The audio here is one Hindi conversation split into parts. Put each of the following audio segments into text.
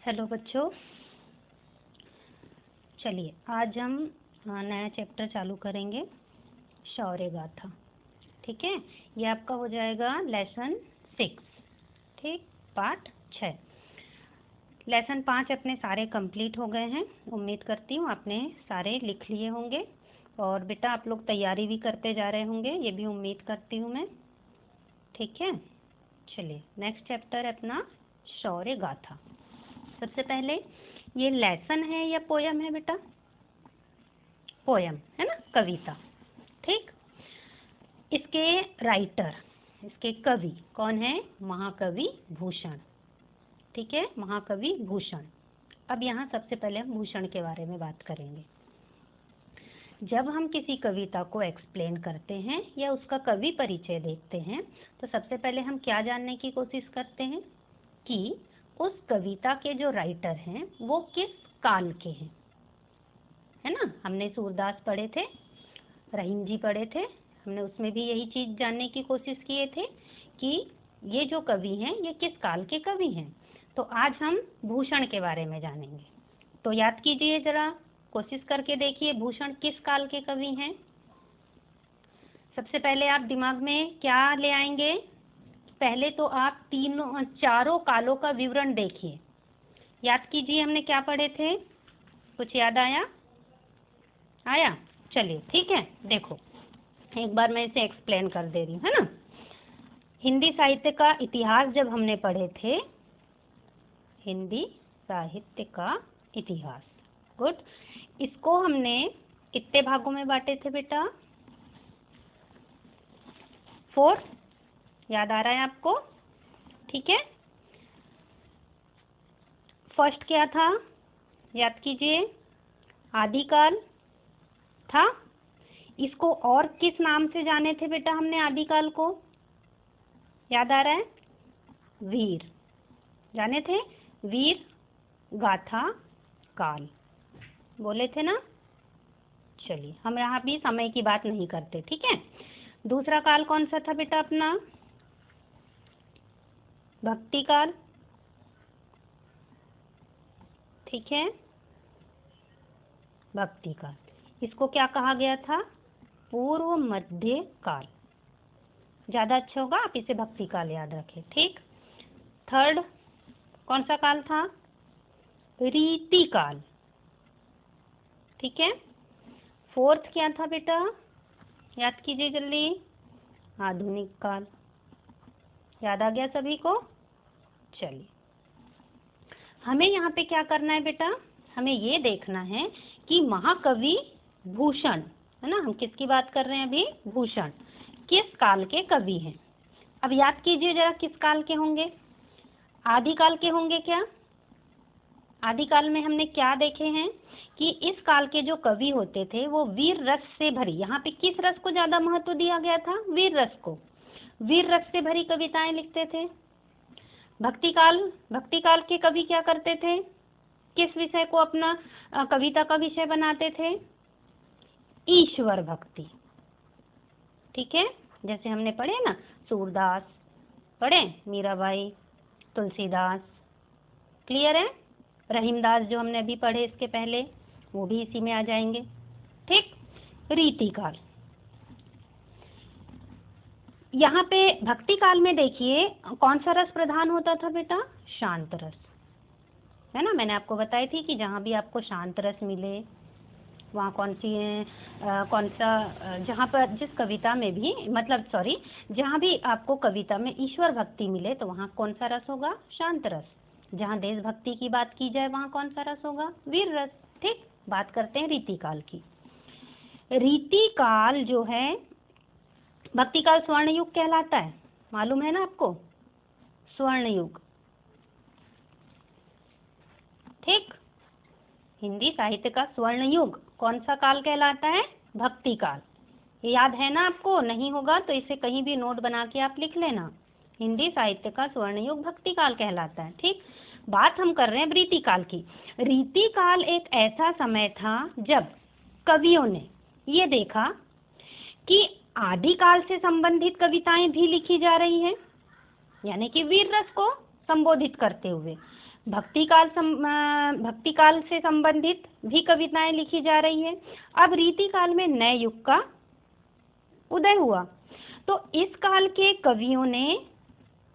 हेलो बच्चों, चलिए आज हम नया चैप्टर चालू करेंगे शौर्य गाथा। ठीक है, ये आपका हो जाएगा लेसन 6। ठीक, पार्ट 6। लेसन 5 अपने सारे कंप्लीट हो गए हैं। उम्मीद करती हूँ आपने सारे लिख लिए होंगे और बेटा आप लोग तैयारी भी करते जा रहे होंगे, ये भी उम्मीद करती हूँ मैं। ठीक है, चलिए नेक्स्ट चैप्टर है अपना शौर्य गाथा। सबसे पहले ये लेसन है या पोयम है बेटा? पोयम है ना, कविता। ठीक, इसके राइटर, इसके कवि कौन है? महाकवि भूषण। ठीक है, महाकवि भूषण। अब यहाँ सबसे पहले हम भूषण के बारे में बात करेंगे। जब हम किसी कविता को एक्सप्लेन करते हैं या उसका कवि परिचय देखते हैं तो सबसे पहले हम क्या जानने की कोशिश करते हैं कि उस कविता के जो राइटर हैं वो किस काल के हैं, है ना। हमने सूरदास पढ़े थे, रहीम जी पढ़े थे, हमने उसमें भी यही चीज़ जानने की कोशिश किए थे कि ये जो कवि हैं ये किस काल के कवि हैं। तो आज हम भूषण के बारे में जानेंगे। तो याद कीजिए जरा, कोशिश करके देखिए भूषण किस काल के कवि हैं। सबसे पहले आप दिमाग में क्या ले आएंगे? पहले तो आप चारों कालों का विवरण देखिए। याद कीजिए हमने क्या पढ़े थे, कुछ याद आया? चलिए ठीक है, देखो एक बार मैं इसे एक्सप्लेन कर दे रही हूँ, है ना। हिंदी साहित्य का इतिहास जब हमने पढ़े थे, हिंदी साहित्य का इतिहास, गुड, इसको हमने कितने भागों में बांटे थे बेटा? 4। याद आ रहा है आपको? ठीक है, फर्स्ट क्या था याद कीजिए? आदिकाल था। इसको और किस नाम से जाने थे बेटा हमने आदिकाल को? याद आ रहा है? वीर जाने थे, वीर गाथा काल बोले थे ना। चलिए हम यहाँ भी समय की बात नहीं करते, ठीक है। दूसरा काल कौन सा था बेटा अपना? भक्ति काल। ठीक है, भक्ति काल। इसको क्या कहा गया था? पूर्व मध्य काल। ज़्यादा अच्छा होगा आप इसे भक्ति काल याद रखें। ठीक, थर्ड कौन सा काल था? रीति काल। ठीक है, फोर्थ क्या था बेटा? याद कीजिए जल्दी। आधुनिक काल। याद आ गया सभी को? चलिए हमें यहाँ पे क्या करना है बेटा? हमें ये देखना है कि महाकवि भूषण, है ना, हम किसकी बात कर रहे हैं अभी? भूषण किस काल के कवि हैं। अब याद कीजिए जरा, किस काल के होंगे? आदिकाल के होंगे क्या? आदिकाल में हमने क्या देखे हैं कि इस काल के जो कवि होते थे वो वीर रस से भरी, यहाँ पे किस रस को ज्यादा महत्व दिया गया था? वीर रस को। वीर रस से भरी कविताएं लिखते थे। भक्ति काल के कवि क्या करते थे? किस विषय को अपना कविता का विषय बनाते थे? ईश्वर भक्ति। ठीक है, जैसे हमने पढ़े ना, सूरदास पढ़े, मीराबाई, तुलसीदास, क्लियर है। रहीमदास जो हमने अभी पढ़े इसके पहले, वो भी इसी में आ जाएंगे। ठीक, रीति काल। यहाँ पे भक्ति काल में देखिए कौन सा रस प्रधान होता था बेटा? शांत रस, है ना। मैंने आपको बताई थी कि जहाँ भी आपको शांत रस मिले वहाँ कौन सा जहाँ पर जिस कविता में भी जहाँ भी आपको कविता में ईश्वर भक्ति मिले तो वहाँ कौन सा रस होगा? शांत रस। जहाँ देशभक्ति की बात की जाए वहाँ कौन सा रस होगा? वीर रस। ठीक, बात करते हैं रीति काल की। रीति काल जो है, भक्ति काल स्वर्ण युग कहलाता है, मालूम है ना आपको? स्वर्ण युग। ठीक, हिंदी साहित्य का स्वर्ण युग कौन सा काल कहलाता है? भक्ति काल। ये याद है ना आपको? नहीं होगा तो इसे कहीं भी नोट बना के आप लिख लेना। हिंदी साहित्य का स्वर्ण युग भक्ति काल कहलाता है। ठीक, बात हम कर रहे हैं रीति काल की। रीति काल एक ऐसा समय था जब कवियों ने ये देखा कि आदिकाल से संबंधित कविताएं भी लिखी जा रही हैं, यानी कि वीर रस को संबोधित करते हुए। भक्ति काल से संबंधित भी कविताएं लिखी जा रही है। अब रीति काल में नए युग का उदय हुआ, तो इस काल के कवियों ने,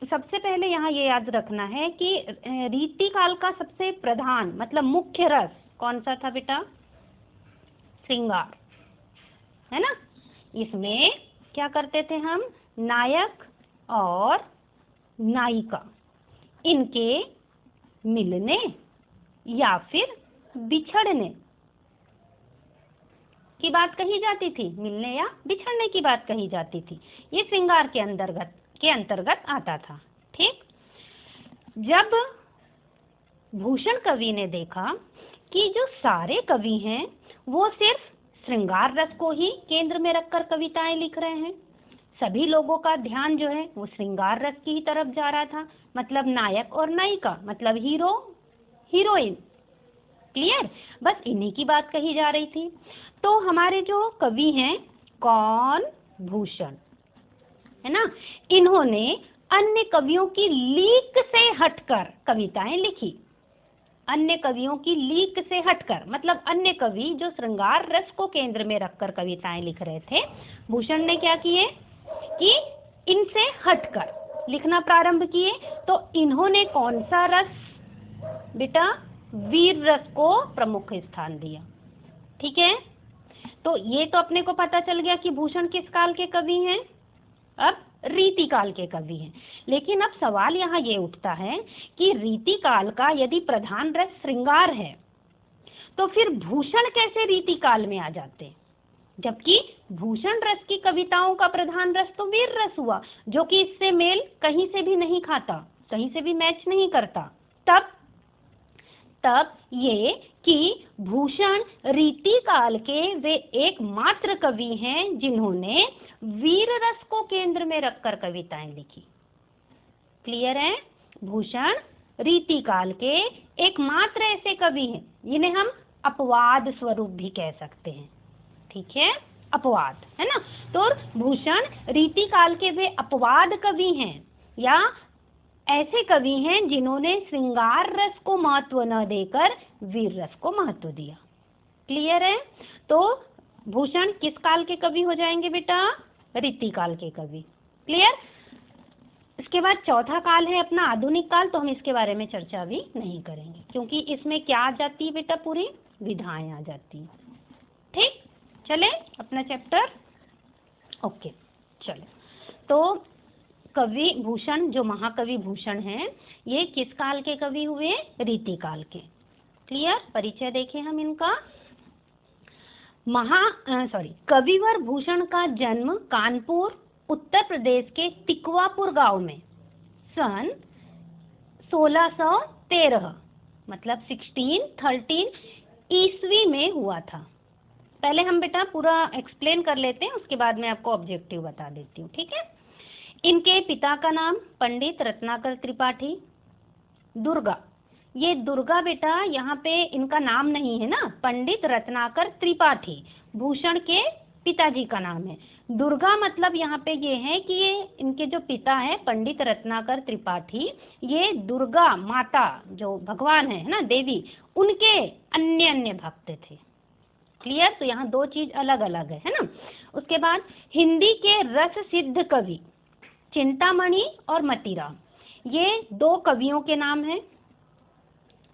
सबसे पहले यहाँ ये याद रखना है कि रीति काल का सबसे प्रधान मतलब मुख्य रस कौन सा था बेटा? श्रृंगार, है ना। इसमें क्या करते थे हम? नायक और नायिका इनके मिलने या फिर बिछड़ने की बात कही जाती थी, मिलने या बिछड़ने की बात कही जाती थी। ये श्रृंगार के अंतर्गत आता था। ठीक, जब भूषण कवि ने देखा कि जो सारे कवि हैं वो सिर्फ श्रृंगार रस को ही केंद्र में रखकर कविताएं लिख रहे हैं, सभी लोगों का ध्यान जो है वो श्रृंगार रस की ही तरफ जा रहा था, मतलब नायक और नायिका मतलब हीरो हीरोइन, क्लियर, बस इन्हीं की बात कही जा रही थी। तो हमारे जो कवि हैं, कौन? भूषण, है ना। इन्होंने अन्य कवियों की लीक से हटकर कविताएं लिखी। अन्य कवियों की लीक से हटकर मतलब अन्य कवि जो श्रृंगार रस को केंद्र में रखकर कविताएं लिख रहे थे, भूषण ने क्या किए कि इनसे हटकर लिखना प्रारंभ किए। तो इन्होंने कौन सा रस बेटा? वीर रस को प्रमुख स्थान दिया। ठीक है, तो ये तो अपने को पता चल गया कि भूषण किस काल के कवि हैं। अब रीति काल के कवि हैं, लेकिन अब सवाल यहाँ ये उठता है कि रीति काल का यदि प्रधान रस श्रृंगार है तो फिर भूषण कैसे रीति काल में आ जाते, जबकि भूषण रस की कविताओं का प्रधान रस तो वीर रस हुआ, जो कि इससे मेल कहीं से भी नहीं खाता, कहीं से भी मैच नहीं करता। तब ये कि भूषण रीति काल के वे एकमात्र कवि हैं जिन्होंने वीर रस को केंद्र में रखकर कविताएं लिखी। क्लियर है? भूषण रीति काल के एकमात्र ऐसे कवि हैं जिन्हें हम अपवाद स्वरूप भी कह सकते हैं। ठीक है, अपवाद, है ना। तो भूषण रीति काल के वे अपवाद कवि हैं या ऐसे कवि हैं जिन्होंने श्रृंगार रस को महत्व न देकर वीर रस को महत्व दिया। क्लियर है? तो भूषण किस काल के कवि हो जाएंगे बेटा? रीति काल के कवि। क्लियर? इसके बाद चौथा काल है अपना आधुनिक काल, तो हम इसके बारे में चर्चा भी नहीं करेंगे क्योंकि इसमें क्या आ जाती है बेटा? पूरी विधाएं आ जाती हैं। ठीक, चले अपना चैप्टर। ओके, चलो। तो कवि भूषण, जो महाकवि भूषण हैं, ये किस काल के कवि हुए? रीति काल के। क्लियर? परिचय देखें हम इनका। कविवर भूषण का जन्म कानपुर उत्तर प्रदेश के तिकवापुर गांव में सन 1613 मतलब 1613 ईस्वी में हुआ था। पहले हम बेटा पूरा एक्सप्लेन कर लेते हैं, उसके बाद मैं आपको ऑब्जेक्टिव बता देती हूँ। ठीक है, इनके पिता का नाम पंडित रत्नाकर त्रिपाठी। दुर्गा, ये दुर्गा बेटा यहाँ पे इनका नाम नहीं है ना, पंडित रत्नाकर त्रिपाठी भूषण के पिताजी का नाम है। दुर्गा मतलब यहाँ पे ये है कि ये इनके जो पिता हैं पंडित रत्नाकर त्रिपाठी, ये दुर्गा माता जो भगवान है ना, देवी, उनके अन्य भक्त थे। क्लियर? तो यहाँ दो चीज अलग अलग है ना। उसके बाद हिंदी के रस सिद्ध कवि चिंतामणि और मतीराम, ये दो कवियों के नाम हैं।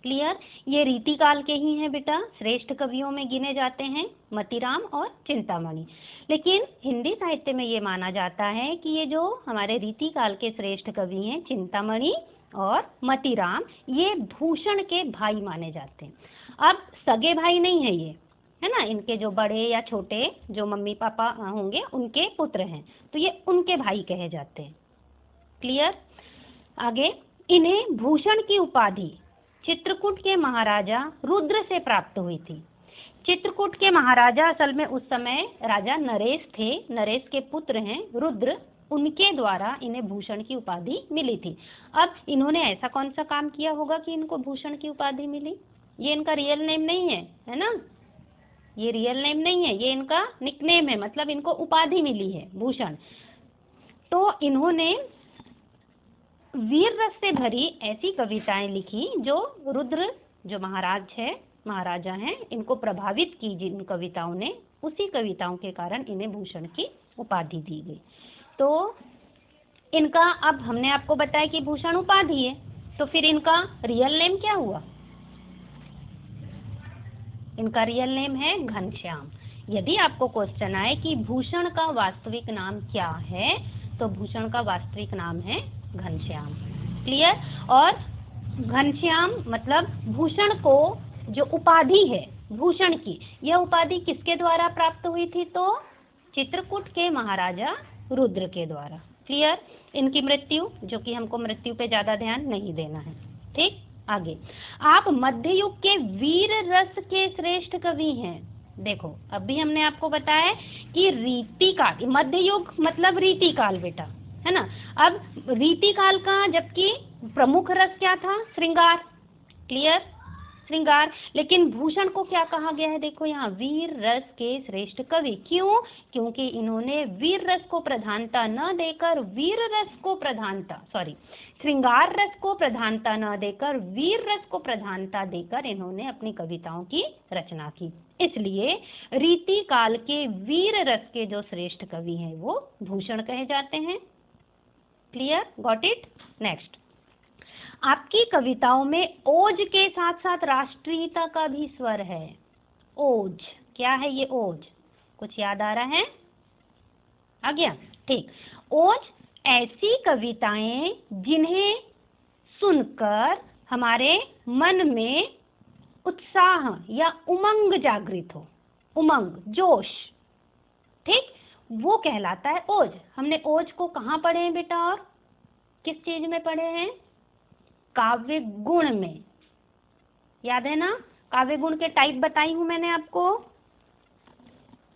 क्लियर? ये रीति काल के ही हैं बेटा, श्रेष्ठ कवियों में गिने जाते हैं मतीराम और चिंतामणि। लेकिन हिंदी साहित्य में ये माना जाता है कि ये जो हमारे रीति काल के श्रेष्ठ कवि हैं चिंतामणि और मतीराम, ये भूषण के भाई माने जाते हैं। अब सगे भाई नहीं है ये, है ना, इनके जो बड़े या छोटे जो मम्मी पापा होंगे उनके पुत्र हैं, तो ये उनके भाई कहे जाते हैं। क्लियर? आगे, इन्हें भूषण की उपाधि चित्रकूट के महाराजा रुद्र से प्राप्त हुई थी। चित्रकूट के महाराजा असल में उस समय राजा नरेश थे, नरेश के पुत्र हैं रुद्र, उनके द्वारा इन्हें भूषण की उपाधि मिली थी। अब इन्होंने ऐसा कौन सा काम किया होगा कि इनको भूषण की उपाधि मिली? ये इनका रियल नेम नहीं है ना, ये रियल नेम नहीं है, ये इनका निकनेम है, मतलब इनको उपाधि मिली है भूषण। तो इन्होंने वीर रस से भरी ऐसी कविताएं लिखी जो रुद्र जो महाराजा हैं, इनको प्रभावित की जिन कविताओं ने, उसी कविताओं के कारण इन्हें भूषण की उपाधि दी गई। तो इनका, अब हमने आपको बताया कि भूषण उपाधि है, तो फिर इनका रियल नेम क्या हुआ? इनका रियल नेम है घनश्याम। यदि आपको क्वेश्चन आए कि भूषण का वास्तविक नाम क्या है, तो भूषण का वास्तविक नाम है घनश्याम। क्लियर? और घनश्याम मतलब भूषण को जो उपाधि है भूषण की, यह उपाधि किसके द्वारा प्राप्त हुई थी? तो चित्रकूट के महाराजा रुद्र के द्वारा। क्लियर? इनकी मृत्यु, जो कि हमको मृत्यु पे ज्यादा ध्यान नहीं देना है। ठीक, आगे। आप मध्ययुग के वीर रस के श्रेष्ठ कवि हैं। देखो, अभी हमने आपको बताया कि रीतिकाल, मध्ययुग मतलब रीतिकाल बेटा, है ना। अब रीतिकाल का, जबकि प्रमुख रस क्या था? श्रृंगार। क्लियर? श्रृंगार। लेकिन भूषण को क्या कहा गया है? देखो यहाँ, वीर रस के श्रेष्ठ कवि। क्यों? क्योंकि इन्होंने वीर रस को प्रधानता न देकर श्रृंगार रस को प्रधानता न देकर वीर रस को प्रधानता देकर इन्होंने अपनी कविताओं की रचना की। इसलिए रीतिकाल के वीर रस के जो श्रेष्ठ कवि हैं वो भूषण कहे जाते हैं। क्लियर? Got it? नेक्स्ट, आपकी कविताओं में ओज के साथ साथ राष्ट्रीयता का भी स्वर है। ओज क्या है? ये ओज कुछ याद आ रहा है? आ गया? ठीक। ओज ऐसी कविताएं जिन्हें सुनकर हमारे मन में उत्साह या उमंग जागृत हो, उमंग, जोश, ठीक, वो कहलाता है ओज। हमने ओज को कहाँ पढ़े हैं बेटा, और किस चीज में पढ़े हैं? काव्य गुण में। याद है ना? काव्य गुण के टाइप बताई हूं मैंने आपको।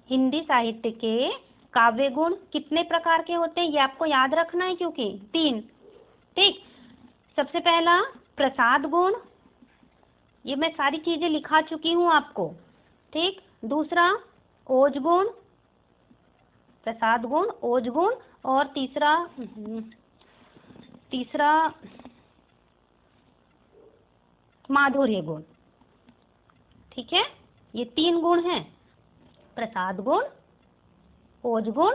हिंदी साहित्य के काव्य गुण कितने प्रकार के होते हैं, ये आपको याद रखना है, क्योंकि 3। ठीक, सबसे पहला प्रसाद गुण, ये मैं सारी चीजें लिखा चुकी हूं आपको। ठीक, दूसरा ओज गुण, प्रसाद गुण, ओज गुण, और तीसरा माधुर्य गुण। ठीक है, ये 3 गुण हैं, प्रसाद गुण, ओज गुण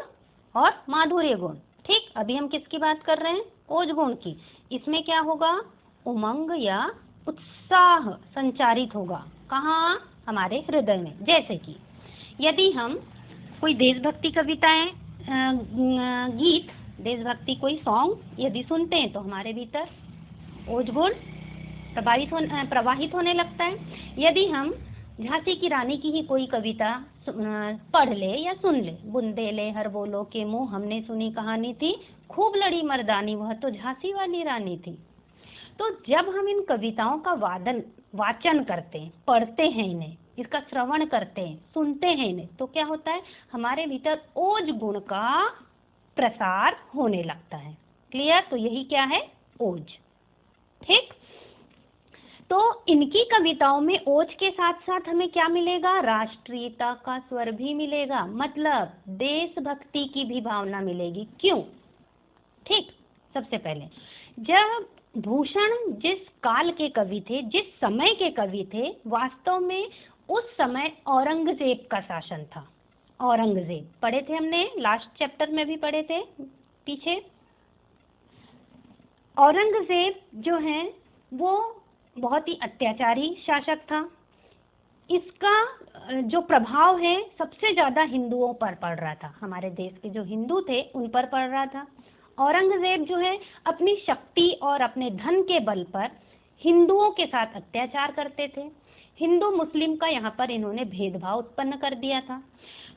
और माधुर्य गुण। ठीक, अभी हम किसकी बात कर रहे हैं? ओज गुण की। इसमें क्या होगा? उमंग या उत्साह संचारित होगा। कहाँ? हमारे हृदय में। जैसे कि यदि हम कोई देशभक्ति कविताएं, गीत, देशभक्ति कोई सॉन्ग यदि सुनते हैं, तो हमारे भीतर ओज गुण प्रवाहित होने लगता है। यदि हम झांसी की रानी की ही कोई कविता पढ़ ले या सुन ले, बुंदेले हर बोलो के मुंह हमने सुनी कहानी थी, खूब लड़ी मर्दानी वह तो झांसी वाली रानी थी। तो जब हम इन कविताओं का वाचन करते हैं, पढ़ते हैं इन्हें, इसका श्रवण करते हैं, सुनते हैं इन्हें, तो क्या होता है? हमारे भीतर ओज गुण का प्रसार होने लगता है। क्लियर? तो यही क्या है? ओज। ठीक, तो इनकी कविताओं में ओज के साथ साथ हमें क्या मिलेगा? राष्ट्रीयता का स्वर भी मिलेगा, मतलब देशभक्ति की भी भावना मिलेगी। क्यों? ठीक, सबसे पहले जब भूषण जिस काल के कवि थे, जिस समय के कवि थे, वास्तव में उस समय औरंगजेब का शासन था। औरंगजेब पढ़े थे हमने, लास्ट चैप्टर में भी पढ़े थे पीछे। औरंगजेब जो है वो बहुत ही अत्याचारी शासक था। इसका जो प्रभाव है सबसे ज्यादा हिंदुओं पर पड़ रहा था। हमारे देश के जो हिंदू थे उन पर पड़ रहा था। औरंगजेब जो है अपनी शक्ति और अपने धन के बल पर हिंदुओं के साथ अत्याचार करते थे। हिंदू मुस्लिम का यहाँ पर इन्होंने भेदभाव उत्पन्न कर दिया था।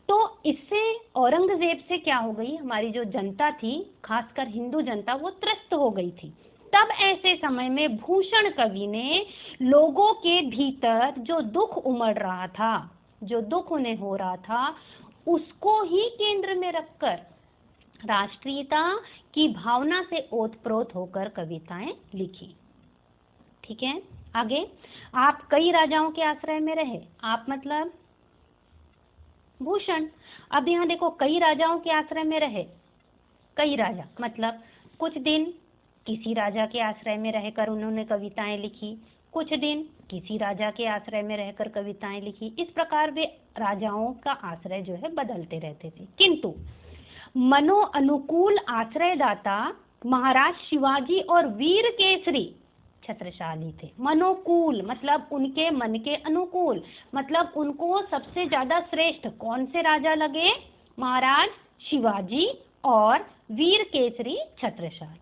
तो इससे औरंगजेब से क्या हो गई, हमारी जो जनता थी, खासकर हिंदू जनता, वो त्रस्त हो गई थी। तब ऐसे समय में भूषण कवि ने लोगों के भीतर जो दुख उमड़ रहा था, जो दुख उन्हें हो रहा था, उसको ही केंद्र में रखकर राष्ट्रीयता की भावना से ओतप्रोत होकर कविताएं लिखी। ठीक है, आगे। आप कई राजाओं के आश्रय में रहे। आप मतलब भूषण। अब यहाँ देखो, कई राजाओं के आश्रय में रहे। कई राजा मतलब कुछ दिन, किसी राजा के आश्रय में रहकर उन्होंने कविताएं लिखी, कुछ दिन किसी राजा के आश्रय में रहकर कविताएं लिखी। इस प्रकार वे राजाओं का आश्रय जो है बदलते रहते थे। किंतु मनो अनुकूल आश्रयदाता महाराज शिवाजी और वीर केसरी छत्रसाल ही थे। मनोकूल मतलब उनके मन के अनुकूल, मतलब उनको सबसे ज्यादा श्रेष्ठ कौन से राजा लगे? महाराज शिवाजी और वीर केसरी छत्रसाल।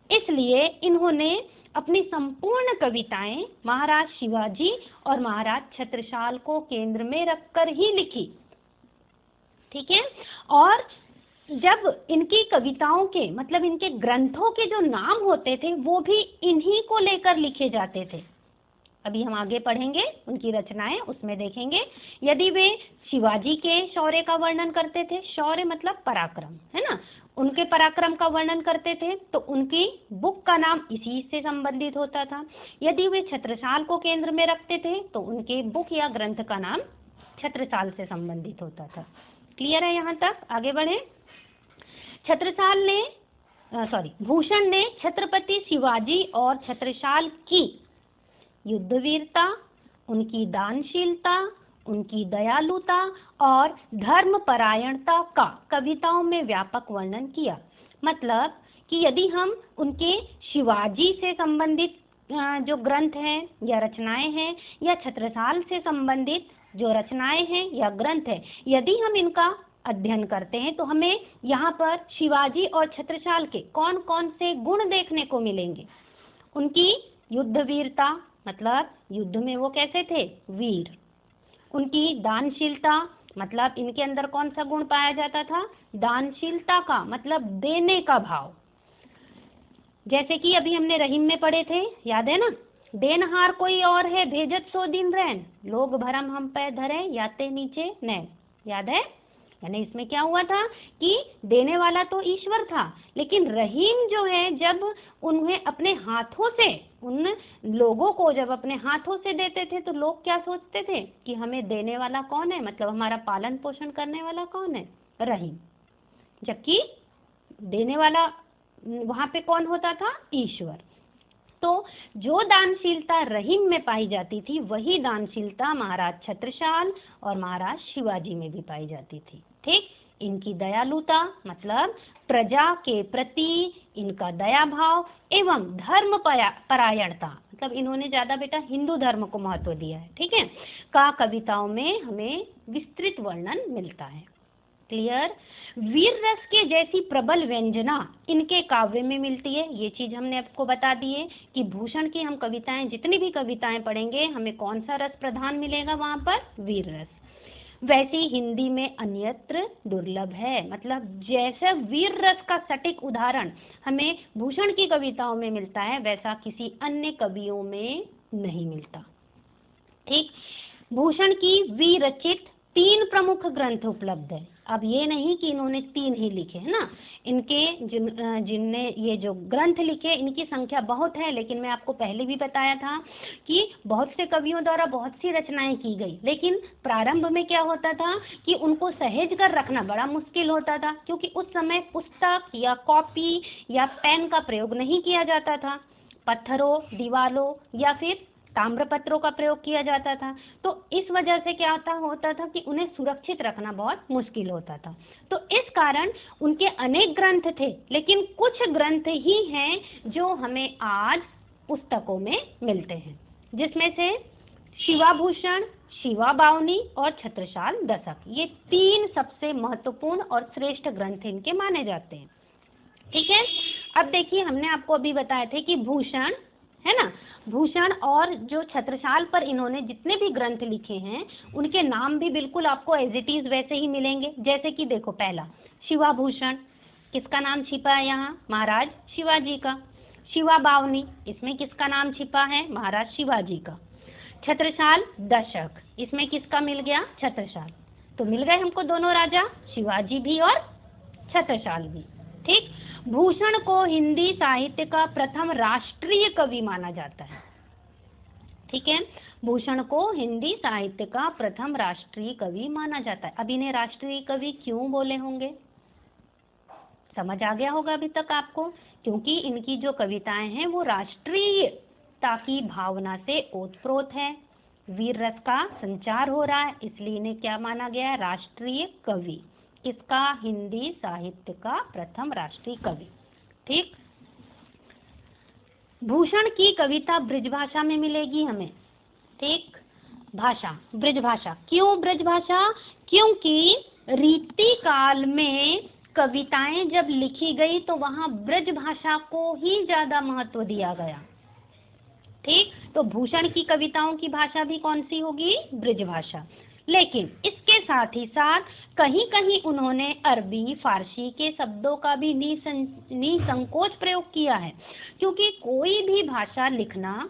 इसलिए इन्होंने अपनी संपूर्ण कविताएं महाराज शिवाजी और महाराज छत्रसाल को केंद्र में रखकर ही लिखी। ठीक है। और जब इनकी कविताओं के मतलब इनके ग्रंथों के जो नाम होते थे वो भी इन्हीं को लेकर लिखे जाते थे। अभी हम आगे पढ़ेंगे उनकी रचनाएं, उसमें देखेंगे। यदि वे शिवाजी के शौर्य का वर्णन करते थे, शौर्य मतलब पराक्रम, है ना, उनके पराक्रम का वर्णन करते थे तो उनकी बुक का नाम इसी से संबंधित होता था। यदि वे छत्रसाल को केंद्र में रखते थे तो उनके बुक या ग्रंथ का नाम छत्रसाल से संबंधित होता था। क्लियर है यहाँ तक? आगे बढ़े। भूषण ने छत्रपति शिवाजी और छत्रसाल की युद्ध वीरता, उनकी दानशीलता, उनकी दयालुता और धर्मपरायणता का कविताओं में व्यापक वर्णन किया। मतलब कि यदि हम उनके शिवाजी से संबंधित जो ग्रंथ हैं या रचनाएं हैं या छत्रसाल से संबंधित जो रचनाएं हैं या ग्रंथ है, यदि हम इनका अध्ययन करते हैं तो हमें यहाँ पर शिवाजी और छत्रसाल के कौन कौन से गुण देखने को मिलेंगे। उनकी युद्ध वीरता मतलब युद्ध में वो कैसे थे? वीर। उनकी दानशीलता मतलब इनके अंदर कौन सा गुण पाया जाता था? दानशीलता का मतलब देने का भाव। जैसे कि अभी हमने रहीम में पढ़े थे, याद है ना? देनहार कोई और है भेजत सो दिन रैन, लोग भरम हम पे धरे याते नीचे नैन। याद है? यानी इसमें क्या हुआ था कि देने वाला तो ईश्वर था, लेकिन रहीम जो है जब उन्हें अपने हाथों से उन लोगों को जब अपने हाथों से देते थे तो लोग क्या सोचते थे कि हमें देने वाला कौन है, मतलब हमारा पालन पोषण करने वाला कौन है? रहीम। जबकि देने वाला वहां पे कौन होता था? ईश्वर। तो जो दानशीलता रहीम में पाई जाती थी वही दानशीलता महाराज छत्रसाल और महाराज शिवाजी में भी पाई जाती थी। ठीक। इनकी दयालुता मतलब प्रजा के प्रति इनका दया भाव एवं धर्म परायणता मतलब इन्होंने ज्यादा बेटा हिंदू धर्म को महत्व दिया है, ठीक है, का कविताओं में हमें विस्तृत वर्णन मिलता है। क्लियर। वीर रस के जैसी प्रबल व्यंजना इनके काव्य में मिलती है। ये चीज हमने आपको बता दी है कि भूषण की हम कविताएं जितनी भी कविताएं पढ़ेंगे हमें कौन सा रस प्रधान मिलेगा? वहां पर वीर रस। वैसी हिंदी में अन्यत्र दुर्लभ है। मतलब जैसा वीर रस का सटीक उदाहरण हमें भूषण की कविताओं में मिलता है वैसा किसी अन्य कवियों में नहीं मिलता। ठीक। भूषण की विरचित 3 प्रमुख ग्रंथ उपलब्ध है। अब ये नहीं कि इन्होंने 3 ही लिखे, है ना, इनके जिनने ये जो ग्रंथ लिखे इनकी संख्या बहुत है, लेकिन मैं आपको पहले भी बताया था कि बहुत से कवियों द्वारा बहुत सी रचनाएं की गई, लेकिन प्रारंभ में क्या होता था कि उनको सहेज कर रखना बड़ा मुश्किल होता था, क्योंकि उस समय पुस्तक या कॉपी या पेन का प्रयोग नहीं किया जाता था। पत्थरों, दीवालों या फिर ताम्रपत्रों का प्रयोग किया जाता था। तो इस वजह से क्या होता था कि उन्हें सुरक्षित रखना बहुत मुश्किल होता था। तो इस कारण उनके अनेक ग्रंथ थे, लेकिन कुछ ग्रंथ ही हैं जो हमें आज पुस्तकों में मिलते हैं, जिसमें से शिवाभूषण, शिवा बावनी और छत्रसाल दशक, ये 3 सबसे महत्वपूर्ण और श्रेष्ठ ग्रंथ इनके माने जाते हैं। ठीक है। अब देखिए, हमने आपको अभी बताए थे कि भूषण, है ना, भूषण और जो छत्रसाल पर इन्होंने जितने भी ग्रंथ लिखे हैं उनके नाम भी बिल्कुल आपको एज इट इज वैसे ही मिलेंगे। जैसे कि देखो, पहला शिवाभूषण, किसका नाम छिपा है यहाँ? महाराज शिवाजी का। शिवा बावनी, इसमें किसका नाम छिपा है? महाराज शिवाजी का। छत्रसाल दशक, इसमें किसका मिल गया? छत्रसाल। तो मिल गए हमको दोनों राजा, शिवाजी भी और छत्रसाल भी। ठीक। भूषण को हिंदी साहित्य का प्रथम राष्ट्रीय कवि माना जाता है। ठीक है, भूषण को हिंदी साहित्य का प्रथम राष्ट्रीय कवि माना जाता है। अब इन्हें राष्ट्रीय कवि क्यों बोले होंगे? समझ आ गया होगा अभी तक आपको, क्योंकि इनकी जो कविताएं हैं वो राष्ट्रीयता की भावना से ओतप्रोत है, वीर रस का संचार हो रहा है, इसलिए इन्हें क्या माना गया है, राष्ट्रीय कवि। किसका? हिंदी साहित्य का प्रथम राष्ट्रीय कवि। ठीक। भूषण की कविता ब्रजभाषा में मिलेगी हमें। ठीक, भाषा ब्रजभाषा। क्यों ब्रजभाषा? क्योंकि रीति काल में कविताएं जब लिखी गई तो वहां ब्रजभाषा को ही ज्यादा महत्व दिया गया। ठीक, तो भूषण की कविताओं की भाषा भी कौन सी होगी? ब्रजभाषा। लेकिन इसके साथ ही साथ कहीं कहीं उन्होंने अरबी फारसी के शब्दों का भी निसंकोच प्रयोग किया है, क्योंकि कोई भी भाषा लिखना,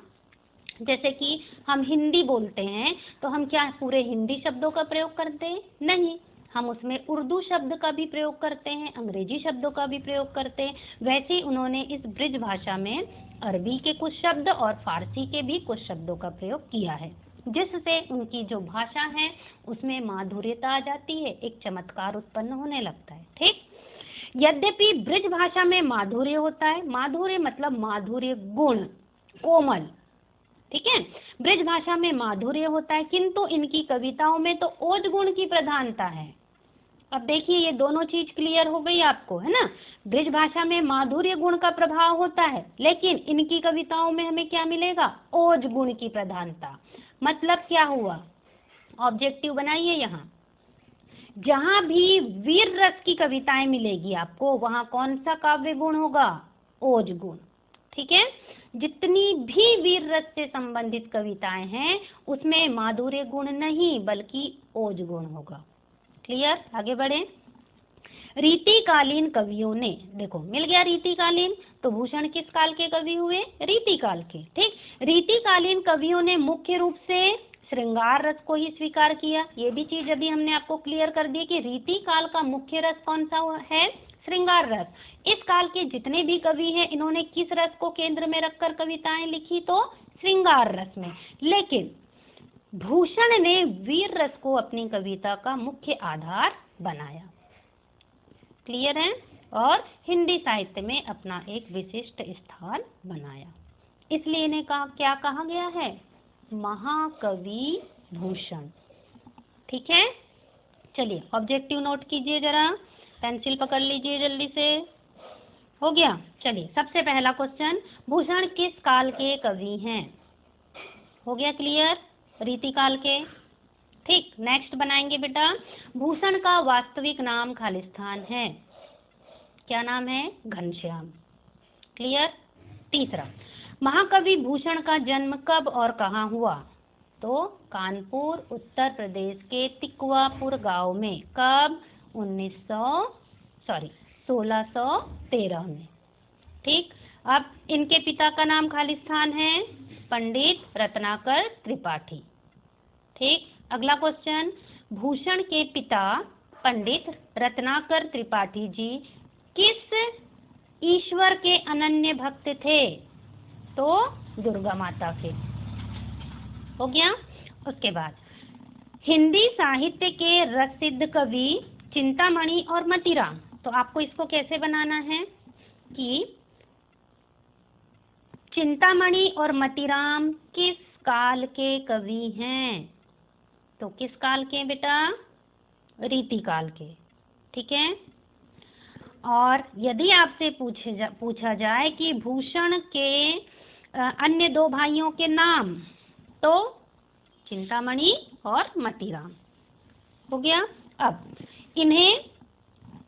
जैसे कि हम हिंदी बोलते हैं तो हम क्या पूरे हिंदी शब्दों का प्रयोग करते हैं? नहीं, हम उसमें उर्दू शब्द का भी प्रयोग करते हैं, अंग्रेजी शब्दों का भी प्रयोग करते हैं। वैसे ही उन्होंने इस ब्रज भाषा में अरबी के कुछ शब्द और फारसी के भी कुछ शब्दों का प्रयोग किया है, जिससे उनकी जो भाषा है उसमें माधुर्यता आ जाती है, एक चमत्कार उत्पन्न होने लगता है। ठीक, यद्यपि ब्रज भाषा में माधुर्य होता है, माधुर्य मतलब माधुर्य गुण, कोमल। ठीक है, ब्रज भाषा में माधुर्य होता है, किंतु इनकी कविताओं में तो ओज गुण की प्रधानता है। अब देखिए ये दोनों चीज क्लियर हो गई आपको, है ना। ब्रज भाषा में माधुर्य गुण का प्रभाव होता है, लेकिन इनकी कविताओं में हमें क्या मिलेगा? ओज गुण की प्रधानता। मतलब क्या हुआ? ऑब्जेक्टिव बनाइए यहाँ। जहां भी वीर रस की कविताएं मिलेगी आपको, वहां कौन सा काव्य गुण होगा? ओज गुण। ठीक है, जितनी भी वीर रस से संबंधित कविताएं हैं उसमें माधुर्य गुण नहीं बल्कि ओज गुण होगा। क्लियर? आगे बढ़े। रीतिकालीन कवियों ने, देखो मिल गया रीतिकालीन, तो भूषण किस काल के कवि हुए? रीतिकाल के। ठीक, रीतिकालीन कवियों ने मुख्य रूप से श्रृंगार रस को ही स्वीकार किया। ये भी चीज अभी हमने आपको क्लियर कर दी कि रीति काल का मुख्य रस कौन सा है? श्रृंगार रस। इस काल के जितने भी कवि हैं इन्होंने किस रस को केंद्र में रखकर कविताएं लिखी? तो श्रृंगार रस में। लेकिन भूषण ने वीर रस को अपनी कविता का मुख्य आधार बनाया। क्लियर है? और हिंदी साहित्य में अपना एक विशिष्ट स्थान बनाया, इसलिए इन्हें क्या कहा गया है? महाकवि भूषण। ठीक है, चलिए ऑब्जेक्टिव नोट कीजिए, जरा पेंसिल पकड़ लीजिए जल्दी से। हो गया? चलिए सबसे पहला क्वेश्चन, भूषण किस काल के कवि हैं? हो गया क्लियर? रीतिकाल के। ठीक, नेक्स्ट बनाएंगे बेटा, भूषण का वास्तविक नाम खालिस्तान है। क्या नाम है? घनश्याम। क्लियर? तीसरा, महाकवि भूषण का जन्म कब और कहाँ हुआ? तो कानपुर उत्तर प्रदेश के तिकवापुर गांव में। कब? 1613 में। ठीक, अब इनके पिता का नाम खालिस्तान है, पंडित रत्नाकर त्रिपाठी। ठीक, अगला क्वेश्चन, भूषण के पिता पंडित रत्नाकर त्रिपाठी जी किस ईश्वर के अनन्य भक्त थे? तो दुर्गा माता के। हो गया? उसके बाद हिंदी साहित्य के प्रसिद्ध कवि चिंतामणि और मतीराम। तो आपको इसको कैसे बनाना है कि चिंतामणि और मतीराम किस काल के कवि हैं? तो किस काल के बेटा? रीति काल के। ठीक है, और यदि आपसे पूछा जाए कि भूषण के अन्य दो भाइयों के नाम, तो चिंतामणि और मतीराम। हो गया? अब इन्हें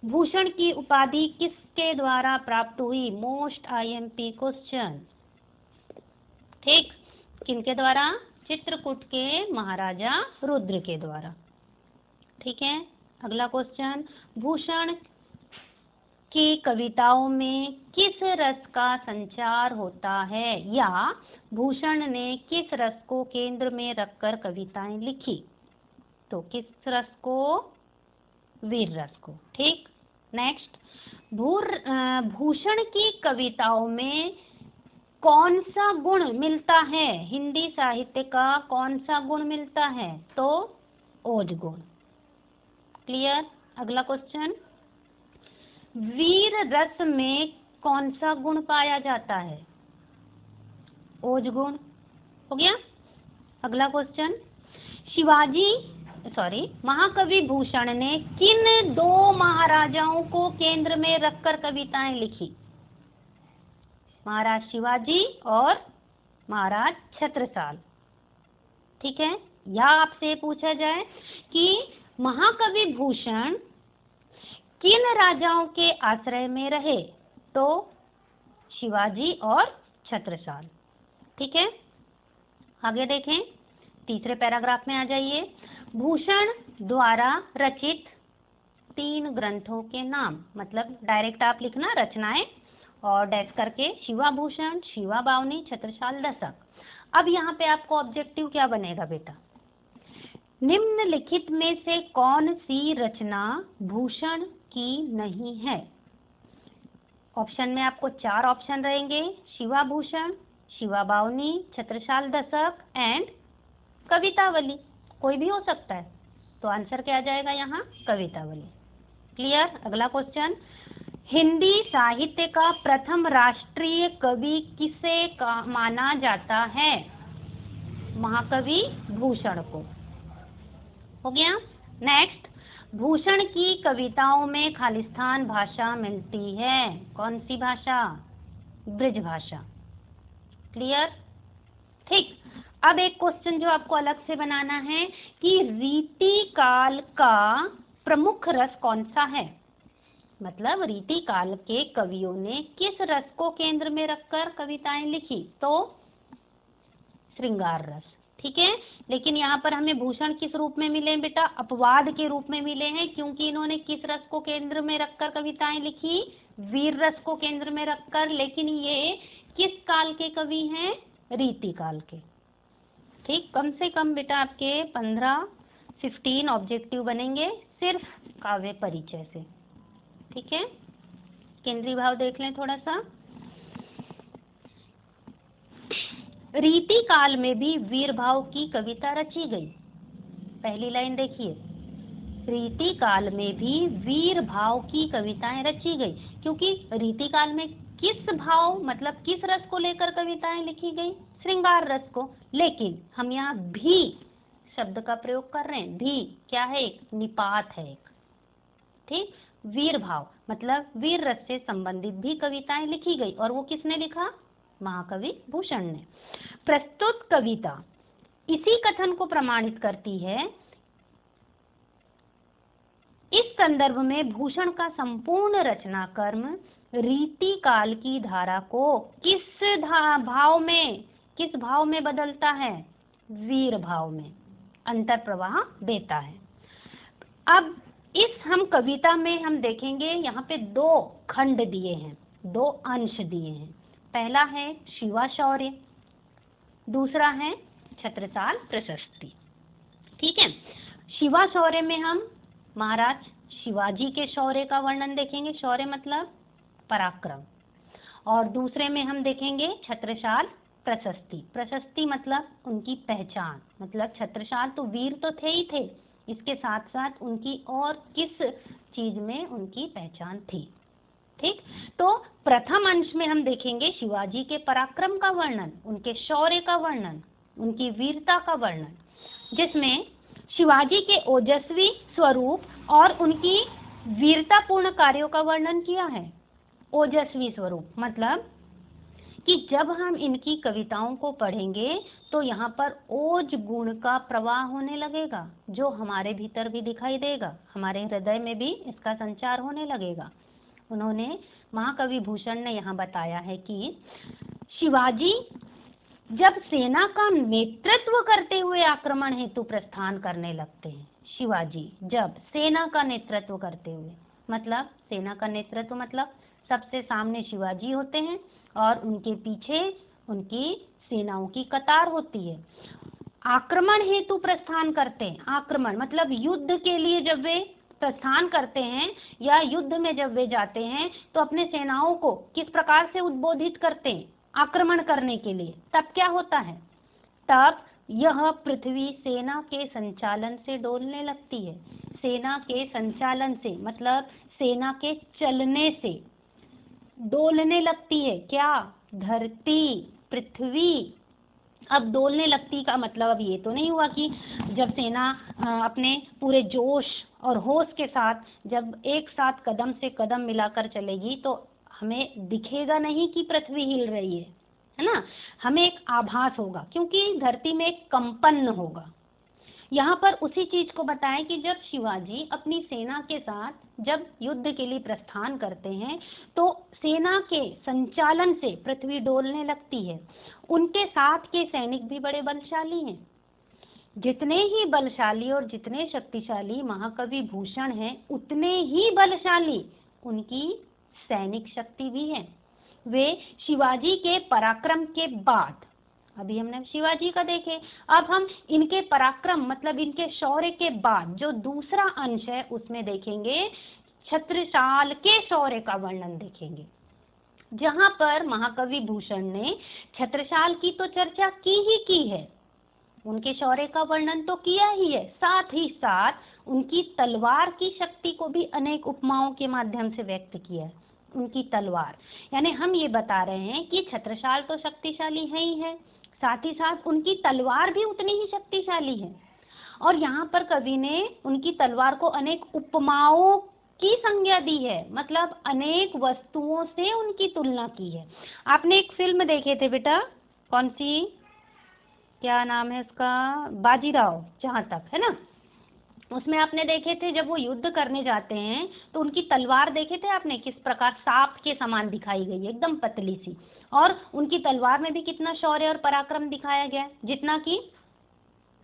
भूषण की उपाधि किसके द्वारा प्राप्त हुई? Most IMP question. ठीक, किनके द्वारा? चित्रकूट के महाराजा रुद्र के द्वारा। ठीक है, अगला क्वेश्चन, भूषण की कविताओं में किस रस का संचार होता है, या भूषण ने किस रस को केंद्र में रखकर कविताएं लिखी? तो किस रस को? वीर रस को। ठीक, नेक्स्ट, भूषण की कविताओं में कौन सा गुण मिलता है? हिंदी साहित्य का कौन सा गुण मिलता है? तो ओज गुण। क्लियर? अगला क्वेश्चन, वीर रस में कौन सा गुण पाया जाता है? ओज गुण। हो गया। अगला क्वेश्चन, महाकवि भूषण ने किन दो महाराजाओं को केंद्र में रखकर कविताएं लिखी? महाराज शिवाजी और महाराज छत्रसाल। ठीक है, या आपसे पूछा जाए कि महाकवि भूषण किन राजाओं के आश्रय में रहे, तो शिवाजी और छत्रसाल। ठीक है, आगे देखें, तीसरे पैराग्राफ में आ जाइए। भूषण द्वारा रचित 3 ग्रंथों के नाम, मतलब डायरेक्ट आप लिखना रचनाएं और डैश करके शिवाभूषण, शिवा बावनी, छत्रसाल दशक। अब यहाँ पे आपको ऑब्जेक्टिव क्या बनेगा बेटा? निम्नलिखित में से कौन सी रचना भूषण की नहीं है? ऑप्शन में आपको 4 ऑप्शन रहेंगे, शिवाभूषण, शिवा बावनी, छत्रसाल दशक एंड कवितावली। कोई भी हो सकता है, तो आंसर क्या आ जाएगा यहाँ? कवितावली। क्लियर। अगला क्वेश्चन, हिंदी साहित्य का प्रथम राष्ट्रीय कवि किसे माना जाता है? महाकवि भूषण को। हो गया। नेक्स्ट, भूषण की कविताओं में खालिस्तान भाषा मिलती है। कौन सी भाषा? ब्रज भाषा। क्लियर। ठीक, अब एक क्वेश्चन जो आपको अलग से बनाना है कि रीति काल का प्रमुख रस कौन सा है? मतलब रीति काल के कवियों ने किस रस को केंद्र में रखकर कविताएं लिखी? तो श्रृंगार रस। ठीक है, लेकिन यहाँ पर हमें भूषण किस रूप में मिले हैं बेटा? अपवाद के रूप में मिले हैं, क्योंकि इन्होंने किस रस को केंद्र में रखकर कविताएं लिखी? वीर रस को केंद्र में रखकर। लेकिन ये किस काल के कवि हैं? रीति काल के। ठीक, कम से कम बेटा आपके 15 ऑब्जेक्टिव बनेंगे सिर्फ काव्य परिचय से। ठीक है, केंद्रीय भाव देख लें थोड़ा सा। रीति काल में भी वीर भाव की कविता रची गई। पहली लाइन देखिए, रीति काल में भी वीर भाव की कविताएं रची गई, क्योंकि रीति काल में किस भाव मतलब किस रस को लेकर कविताएं लिखी गई? श्रृंगार रस को। लेकिन हम यहाँ भी शब्द का प्रयोग कर रहे हैं। भी क्या है? एक निपात है एक। ठीक, वीर भाव मतलब वीर रस से संबंधित भी कविताएं लिखी गई, और वो किसने लिखा? महाकवि भूषण ने। प्रस्तुत कविता इसी कथन को प्रमाणित करती है। इस संदर्भ में भूषण का संपूर्ण रचना कर्म रीति काल की धारा को किस भाव में बदलता है? वीर भाव में अंतर प्रवाह देता है। अब इस हम कविता में हम देखेंगे, यहाँ पे 2 खंड दिए हैं, 2 अंश दिए हैं। पहला है शिवा शौर्य, दूसरा है छत्रसाल प्रशस्ति। ठीक है, शिवा शौर्य में हम महाराज शिवाजी के शौर्य का वर्णन देखेंगे, शौर्य मतलब पराक्रम, और दूसरे में हम देखेंगे छत्रसाल प्रशस्ति। प्रशस्ति मतलब उनकी पहचान, मतलब छत्रसाल तो वीर तो थे ही थे, इसके साथ साथ उनकी और किस चीज में उनकी पहचान थी। ठीक, तो प्रथम अंश में हम देखेंगे शिवाजी के पराक्रम का वर्णन, उनके शौर्य का वर्णन, उनकी वीरता का वर्णन, जिसमें शिवाजी के ओजस्वी स्वरूप और उनकी वीरतापूर्ण कार्यों का वर्णन किया है। ओजस्वी स्वरूप मतलब कि जब हम इनकी कविताओं को पढ़ेंगे तो यहाँ पर ओज गुण का प्रवाह होने लगेगा, जो हमारे भीतर भी दिखाई देगा, हमारे हृदय में भी इसका संचार होने लगेगा। उन्होंने महाकवि भूषण ने यहाँ बताया है कि शिवाजी जब सेना का नेतृत्व करते हुए आक्रमण हेतु प्रस्थान करने लगते हैं, शिवाजी जब सेना का नेतृत्व करते हुए, मतलब सेना का नेतृत्व मतलब सबसे सामने शिवाजी होते हैं और उनके पीछे उनकी सेनाओं की कतार होती है। आक्रमण हेतु प्रस्थान करते हैं, आक्रमण मतलब युद्ध के लिए जब वे प्रस्थान करते हैं या युद्ध में जब वे जाते हैं तो अपने सेनाओं को किस प्रकार से उद्बोधित करते हैं? आक्रमण करने के लिए। तब क्या होता है? तब यह पृथ्वी सेना के संचालन से डोलने लगती है। सेना के संचालन से मतलब सेना के चलने से डोलने लगती है। क्या? धरती, पृथ्वी। अब डोलने लगती का मतलब अब ये तो नहीं हुआ कि जब सेना अपने पूरे जोश और होश के साथ जब एक साथ कदम से कदम मिलाकर चलेगी तो हमें दिखेगा नहीं कि पृथ्वी हिल रही है ना, हमें एक आभास होगा क्योंकि धरती में एक कंपन होगा। यहाँ पर उसी चीज को बताएं कि जब शिवाजी अपनी सेना के साथ जब युद्ध के लिए प्रस्थान करते हैं तो सेना के संचालन से पृथ्वी डोलने लगती है। उनके साथ के सैनिक भी बड़े बलशाली हैं। जितने ही बलशाली और जितने शक्तिशाली महाकवि भूषण हैं उतने ही बलशाली उनकी सैनिक शक्ति भी है। वे शिवाजी के पराक्रम के बाद, अभी हमने शिवाजी का देखे, अब हम इनके पराक्रम मतलब इनके शौर्य के बाद जो दूसरा अंश है उसमें देखेंगे छत्रसाल के शौर्य का वर्णन देखेंगे, जहां पर महाकवि भूषण ने छत्रसाल की तो चर्चा की है, उनके शौर्य का वर्णन तो किया ही है, साथ ही साथ उनकी तलवार की शक्ति को भी अनेक उपमाओं के माध्यम से व्यक्त किया है। उनकी तलवार, यानी हम ये बता रहे हैं कि छत्रसाल तो शक्तिशाली है ही है, साथ ही साथ उनकी तलवार भी उतनी ही शक्तिशाली है। और यहाँ पर कवि ने उनकी तलवार को अनेक उपमाओं की संज्ञा दी है, मतलब अनेक वस्तुओं से उनकी तुलना की है। आपने एक फिल्म देखे थे बेटा, कौन सी, क्या नाम है उसका, बाजीराव, जहाँ तक है ना, उसमें आपने देखे थे जब वो युद्ध करने जाते हैं तो उनकी तलवार देखे थे आपने किस प्रकार सांप के समान दिखाई गई है, एकदम पतली सी, और उनकी तलवार में भी कितना शौर्य और पराक्रम दिखाया गया जितना कि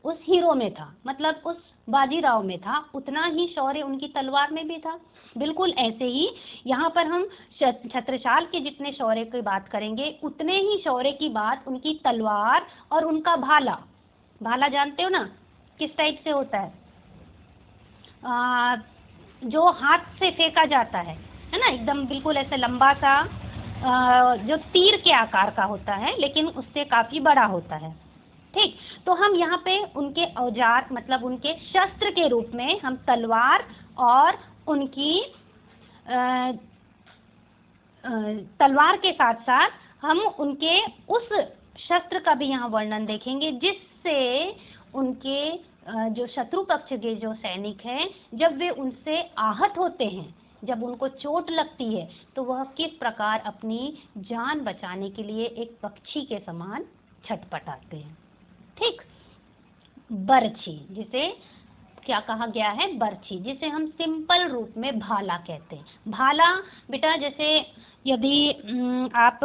उस हीरो में था, मतलब उस बाजीराव में था उतना ही शौर्य उनकी तलवार में भी था। बिल्कुल ऐसे ही यहाँ पर हम छत्रसाल के जितने शौर्य की बात करेंगे उतने ही शौर्य की बात उनकी तलवार और उनका भाला, भाला जानते हो ना किस टाइप से होता है, जो हाथ से फेंका जाता है ना, एकदम बिल्कुल ऐसे लंबा सा, जो तीर के आकार का होता है लेकिन उससे काफी बड़ा होता है। ठीक, तो हम यहाँ पे उनके औजार मतलब उनके शस्त्र के रूप में हम तलवार और उनकी तलवार के साथ साथ हम उनके उस शस्त्र का भी यहाँ वर्णन देखेंगे जिससे उनके जो शत्रु पक्ष के जो सैनिक हैं जब वे उनसे आहत होते हैं, जब उनको चोट लगती है तो वह किस प्रकार अपनी जान बचाने के लिए एक पक्षी के समान छटपटाते हैं। ठीक, बरछी, जिसे क्या कहा गया है, बरछी, जिसे हम सिंपल रूप में भाला कहते हैं। भाला बेटा जैसे यदि आप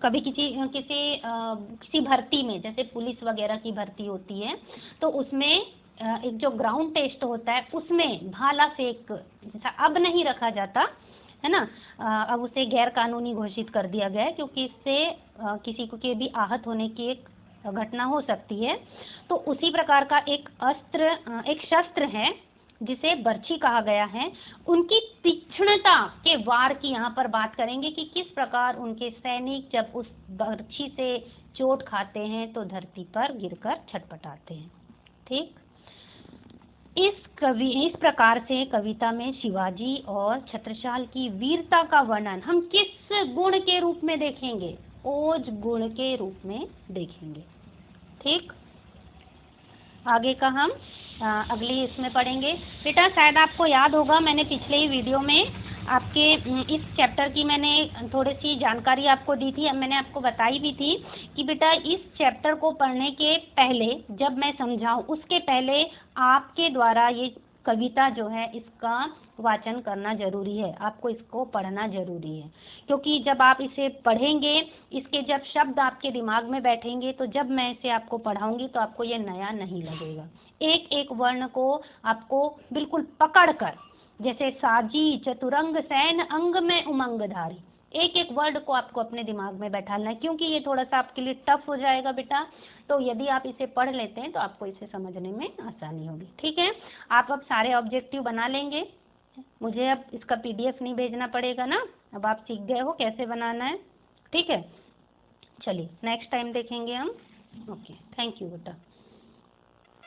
कभी किसी भर्ती में, जैसे पुलिस वगैरह की भर्ती होती है तो उसमें एक जो ग्राउंड टेस्ट होता है उसमें भाला फेंक जैसा अब नहीं रखा जाता है ना, अब उसे गैर कानूनी घोषित कर दिया गया है क्योंकि इससे किसी को के भी आहत होने की एक घटना हो सकती है। तो उसी प्रकार का एक एक शस्त्र है जिसे बरछी कहा गया है। उनकी तीक्ष्णता के वार की यहाँ पर बात करेंगे कि किस प्रकार उनके सैनिक जब उस बरछी से चोट खाते हैं तो धरती पर गिरकर छटपटाते हैं। ठीक, इस प्रकार से कविता में शिवाजी और छत्रसाल की वीरता का वर्णन हम किस गुण के रूप में देखेंगे, ओज गुण के रूप में देखेंगे। ठीक, आगे का हम अगली इसमें पढ़ेंगे। बेटा शायद आपको याद होगा मैंने पिछले ही वीडियो में आपके इस चैप्टर की मैंने थोड़ी सी जानकारी आपको दी थी, अब मैंने आपको बताई भी थी कि बेटा इस चैप्टर को पढ़ने के पहले जब मैं समझाऊं उसके पहले आपके द्वारा ये कविता जो है इसका वाचन करना जरूरी है, आपको इसको पढ़ना जरूरी है क्योंकि जब आप इसे पढ़ेंगे, इसके जब शब्द आपके दिमाग में बैठेंगे तो जब मैं इसे आपको पढ़ाऊंगी तो आपको ये नया नहीं लगेगा। एक एक वर्ण को आपको बिल्कुल पकड़ कर, जैसे साजी चतुरंग सैन अंग में उमंगधारी, एक एक वर्ड को आपको अपने दिमाग में बैठाना है क्योंकि ये थोड़ा सा आपके लिए टफ हो जाएगा बेटा। तो यदि आप इसे पढ़ लेते हैं तो आपको इसे समझने में आसानी होगी। ठीक है, आप अब सारे ऑब्जेक्टिव बना लेंगे, मुझे अब इसका PDF नहीं भेजना पड़ेगा ना, अब आप सीख गए हो कैसे बनाना है। ठीक है, चलिए नेक्स्ट टाइम देखेंगे हम। ओके, थैंक यू बेटा।